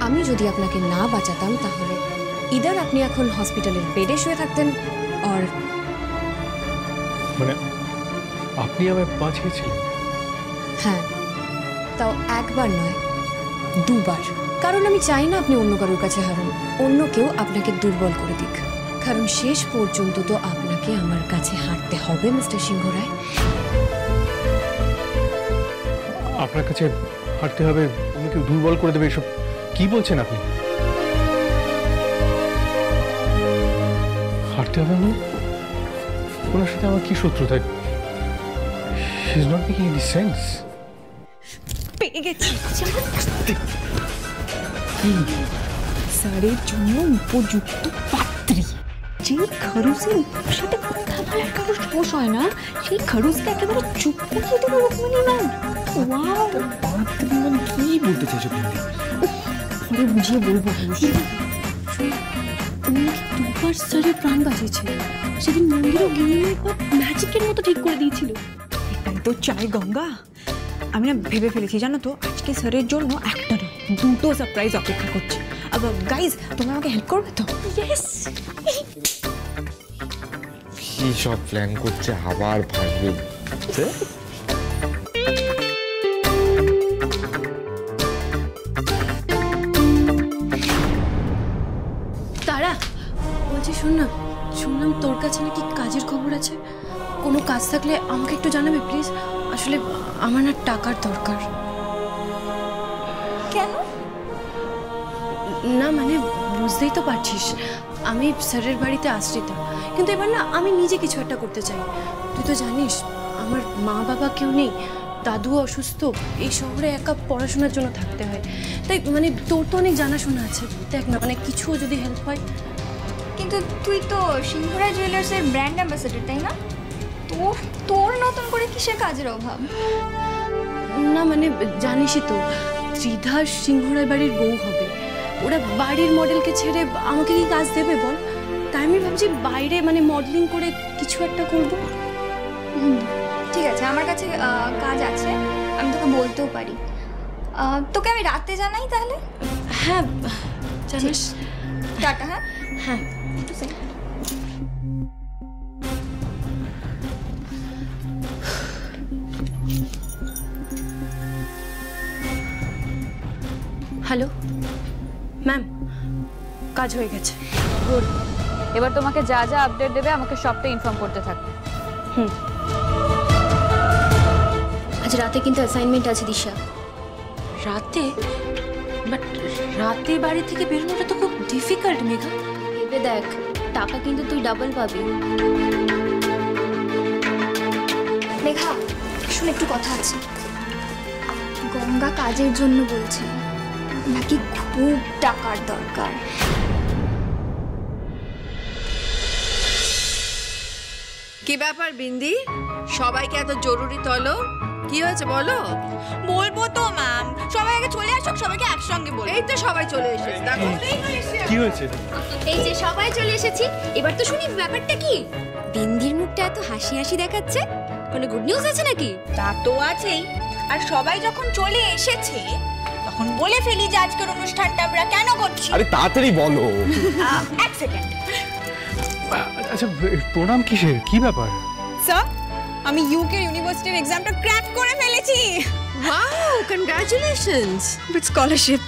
আমি যদি আপনাকে না বাঁচাতাম তাহলে ইদার আপনি এখন হসপিটালের বেডে শুয়ে থাকতেন আর মানে আপনি আমায় বাঁচিয়েছিলেন? হ্যাঁ, তাও একবার নয়, দুবার। কারণ আমি চাই না আপনি অন্য কারোর কাছে হারান, অন্য কেউ আপনাকে দুর্বল করে দিক। কারণ শেষ পর্যন্ত তো আপনাকে আমার কাছে হারতে হবে মিস্টার সিংহ রায়। আপনার কাছে হারতে হবে, অন্য কেউ দুর্বল করে দেবে, এসব কি বলছেন আপনি? হারতে হবে মানে? ওনার সাথে আমার কি শত্রুতা? She is not making any sense. পেয়ে গেছি। স্যারের জন্য উপযুক্ত পাত্রী। যে খরুসের সাথে কথা বলার কারো সাহস হয় না, সেই খরুসকে একেবারে চুপ করিয়ে দেবো রুকমিনী ম্যাম। ওয়াও, পাত্রী মানে কি বলতে চাইছো বিন্দি? পরে বুঝিয়ে বলবো। উনি দুবার স্যারের প্রাণ বাঁচিয়েছে। সেদিন মন্দিরও গিয়ে ম্যাজিকের মতো ঠিক করে দিয়েছিল। এটাই তো চাই গঙ্গা। আমি না ভেবে ফেলেছি জানো তো, আজকে স্যারের জন্য একটা নয়, দুটো সারপ্রাইজ অপেক্ষা করছে। আবার গাইজ, তোমরা আমাকে হেল্প করবে তো? ইয়েস। কি সব প্ল্যান করছে, আবার ভাসবে। তারা বলছি, শোন না, শুনলাম তোর কাছে নাকি কাজের খবর আছে। কোনো কাজ থাকলে আমাকে একটু জানাবে প্লিজ। আসলে আমার না টাকার দরকার। কেন? না মানে বুঝতেই তো পারছিস, আমি স্যারের বাড়িতে আশ্রিতা, কিন্তু এবার না আমি নিজে কিছু একটা করতে চাই। তুই তো জানিস আমার মা বাবা কেউ নেই, দাদু অসুস্থ, এই শহরে একা পড়াশোনার জন্য থাকতে হয়। তাই মানে তোর তো অনেক জানাশোনা আছে, দেখ না মানে কিছু যদি হেল্প হয়। কিন্তু তুই তো সিংহরায় জুয়েলার্সের ব্র্যান্ড অ্যাম্বাসেডর, তাই না? তোর নতুন করে কিসের কাজের অভাব? না মানে জানিসই তো, ত্রিধা সিংহরায় বাড়ির বউ হবে। ওরা বাড়ির মডেলকে ছেড়ে আমাকে কি কাজ দেবে বল? তাই আমি ভাবছি বাইরে মানে মডেলিং করে কিছু একটা করব। ঠিক আছে, আমার কাছে কাজ আছে, আমি তোকে বলতেও পারি। তোকে আমি রাতে জানাই তাহলে? হ্যাঁ জানিস। টাটা। হ্যাঁ হ্যাঁ। হ্যালো ম্যাম, কাজ হয়ে গেছে। গুড। এবার তোমাকে যা যা আপডেট দেবে আমাকে সবটা ইনফর্ম করতে থাকবে। আজ রাতে কিন্তু অ্যাসাইনমেন্ট আছে দিশা। রাতে? বাট রাতে বাড়ি থেকে বেরোনোটা তো খুব ডিফিকাল্ট মেঘা। ভেবে দেখ, টাকা কিন্তু তুই ডাবল পাবি। মেঘা শুনে একটু কথা আছে। গঙ্গা কাজের জন্য বলছে, নাকি খুব টাকার দরকার। কি ব্যাপার বিন্দি, সবাইকে এত জরুরি তলব? কি হয়েছে বলো? বলবো তো ম্যাম, সবাই আগে চলে আসুক, সবাইকে একসঙ্গে বল। এই তো সবাই চলে এসেছে, দেখো। কি হয়েছে? এই যে সবাই চলে এসেছি, এবার তো শুনি ব্যাপারটা কি। বিন্দির মুখটা এত হাসি হাসি দেখাচ্ছে, কোনো গুড নিউজ আছে নাকি? তা তো আছেই। আর সবাই যখন চলে এসেছে তখন বলে ফেলি যে আজকের অনুষ্ঠানটা আমরা কেন করছি। আরে তাড়াতাড়ি বলো। এক সেকেন্ড। আচ্ছা, প্রণাম কিসের? কি ব্যাপার? স্যার, আমি ইউকে ইউনিভার্সিটির এক্সামটা ক্র্যাক করে ফেলেছি। Wow, congratulations with scholarship.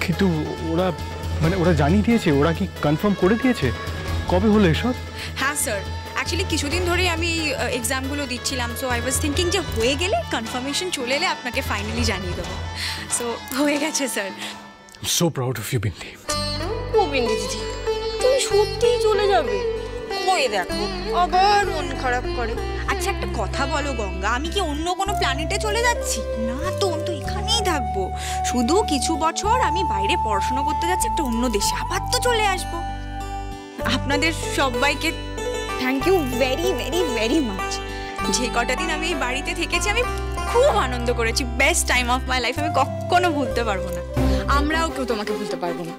কিন্তু ওরা মানে ওরা জানিয়ে দিয়েছে? ওরা কি কনফার্ম করে দিয়েছে? কবে হলো এসব? হ্যাঁ স্যার, অ্যাকচুয়ালি কিছুদিন ধরেই আমি এক্সামগুলো দিচ্ছিলাম, সো আই ওয়াজ থিঙ্কিং যে হয়ে গেলে কনফার্মেশন চলে এলে আপনাকে ফাইনালি জানিয়ে দেবো। সো হয়ে গেছে sir. So proud of you Bindi. ও বিন্দি দিদি, তুমি সত্যিই চলে যাবে? ওই দেখো আবার মন খারাপ করে। আচ্ছা একটা কথা বলো গঙ্গা, আমি কি অন্য কোনো প্ল্যানেটে চলে যাচ্ছি? না তো, আমি তো এখানেই থাকবো। শুধু কিছু বছর আমি বাইরে পড়াশোনা করতে যাচ্ছি একটা অন্য দেশে, আবার তো চলে আসবো। আপনাদের সবাইকে thank you very very very much. যে কটা দিন আমি এই বাড়িতে থেকেছি আমি খুব আনন্দ করেছি, best time of my life, আমি কখনো ভুলতে পারবো না। আমরাও কেউ তোমাকে ভুলতে পারবো না।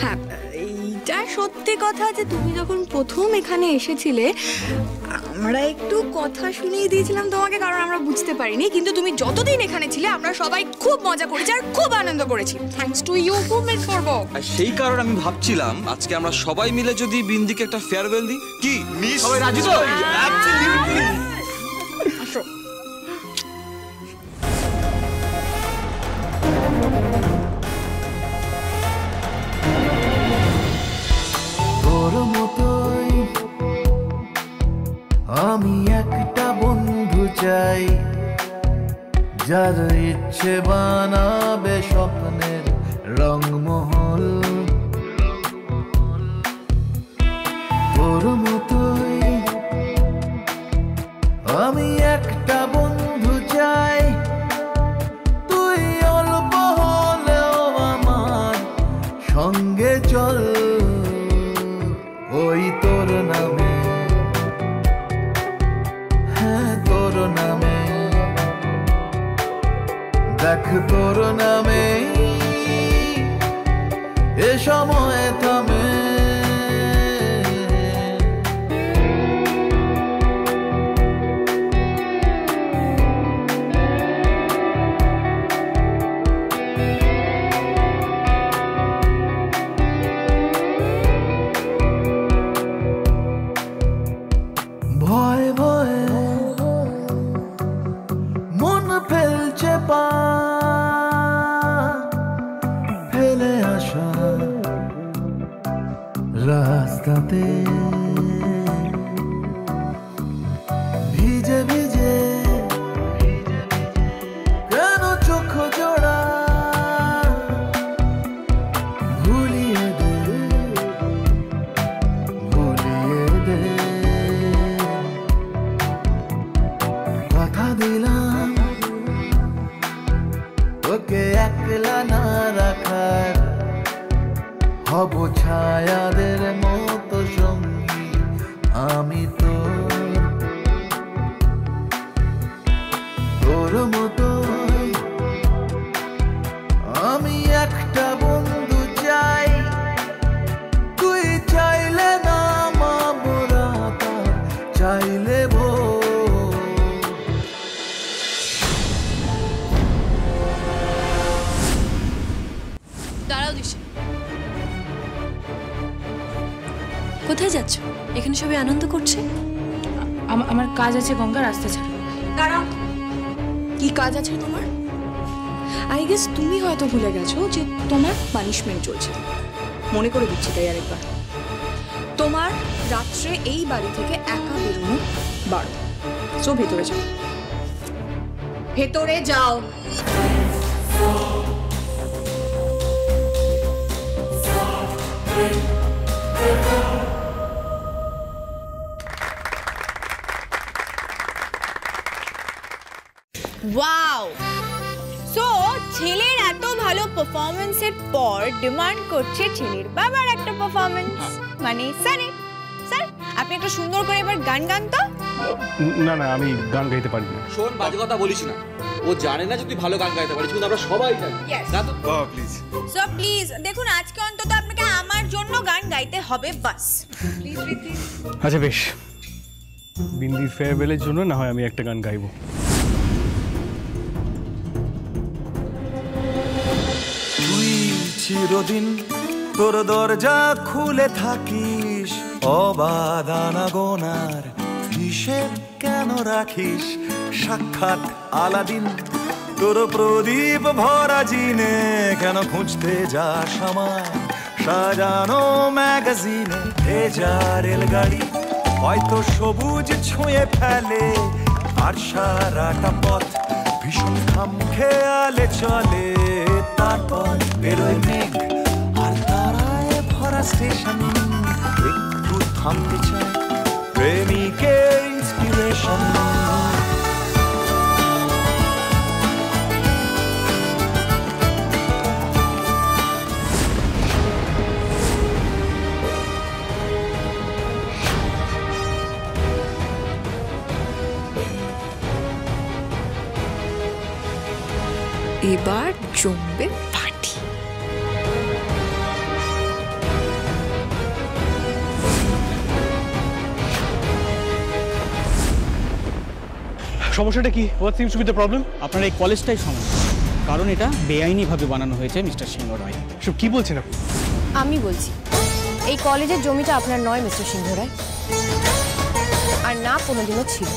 হ্যাঁ, এই এইটা সত্যি কথা যে তুমি যখন প্রথম এখানে এসেছিলে আমরা একটু কথা শুনিয়ে দিয়েছিলাম তোমাকে, কারণ আমরা বুঝতে পারিনি। কিন্তু তুমি যতদিন এখানে ছিলে আমরা সবাই খুব মজা করেছি আর খুব আনন্দ করেছি, থ্যাঙ্কস টু ইউ মুভমেন্ট করব। আর সেই কারণে আমি ভাবছিলাম আজকে আমরা সবাই মিলে যদি বিন্দিকে একটা ফেয়ারওয়েল দিই। কি সবাই রাজি তো? অ্যাবসলিউটলি। আসো। তোর মতোই আমি একটা বন্ধু চাই, যার ইচ্ছে বানাবে স্বপ্নের রংমহল। তোর মতোই আমি একটা বন্ধু চাই, তুই অল্প হলেও আমার সঙ্গে চল। ওই তোর নামে, হ্যাঁ তোর নামে, দেখ তোর নামে এ সময় থামে। ভয় ভয়ে মন ফেলছে পা, ফেলে আসা রাস্তাতে ভিজে ভিজে কেন চোখ জোড়া, ভুলিয়ে দে ভুলিয়ে দে। কথা দিলাম তোকে একলা না রাখার, হব ছায়াদের মতো সঙ্গী আমি তোর মতোই আমি একটা বন্ধু চাই, তুই চাইলে না মামরা চাইলে দাঁড়াও দিশা, কোথায় যাচ্ছ? এখানে সবাই আনন্দ করছে। আমার কাজ আছে গঙ্গা, রাস্তা ছাড়ো। দাঁড়াও, কি কাজ আছে তোমার? আই গেস তুমি হয়তো ভুলে গেছো যে তোমার পানিশমেন্ট চলছে। মনে করে দিচ্ছি তাই আরেকবার, তোমার রাত্রে এই বাড়ি থেকে একা বেরোনো বারো। সো ভেতরে যাও, ভেতরে যাও। ওয়াও! সো ছেলের এত ভালো পারফরমেন্সের পর ডিমান্ড করছে ছেলের বাবার একটা পারফরমেন্স, মানে স্যারের। স্যার আপনি একটা সুন্দর করে এবার গান গান তো। না না, আমি গান গাইতে পারি না। শোন, বাজে কথা বলিস না। ও জানে না যে তুই ভালো গান গাইতে পারিস, কিন্তু আমরা সবাই জানি। না তো প্লিজ। সো প্লিজ দেখুন, আজকে অন্তত আপনাকে আমার জন্য গান গাইতে হবে বাস। Please please. আচ্ছা বেশ, বিন্দির ফেয়ারওয়েলের জন্য না হয় আমি একটা গান গাইবো। তুই চিরদিন তোর দরজা খুলে থাকিস, অবাধ আনাগোনার হিসেব কেন রাখিস? সাক্ষাৎ আলাদিন তোর প্রদীপ ভরা জিনে কেন খুঁজতে যাস আমার সাজানো ম্যাগাজিনে? ভেজা রেলগাড়ি হয়তো সবুজ ছুঁয়ে ফেলে, আর সারাটা পথ ভীষণ খামখেয়ালে চলে। তারপর বেরোয় মেঘ আর তারায় ভরা স্টেশন, একটু থামতে চায় প্রেমিকের ইন্সপিরেশন। এবার জমবে পার্টি। সমস্যাটা কি? What seems to B the problem? আপনার এই কলেজটাই সমস্যা, কারণ এটা বেআইনিভাবে বানানো হয়েছে মিস্টার সিংহ রায়। সব কি বলছেন আপনি? আমি বলছি, এই কলেজের জমিটা আপনার নয় মিস্টার সিংহ রায়, আর না কোনোদিনও ছিল।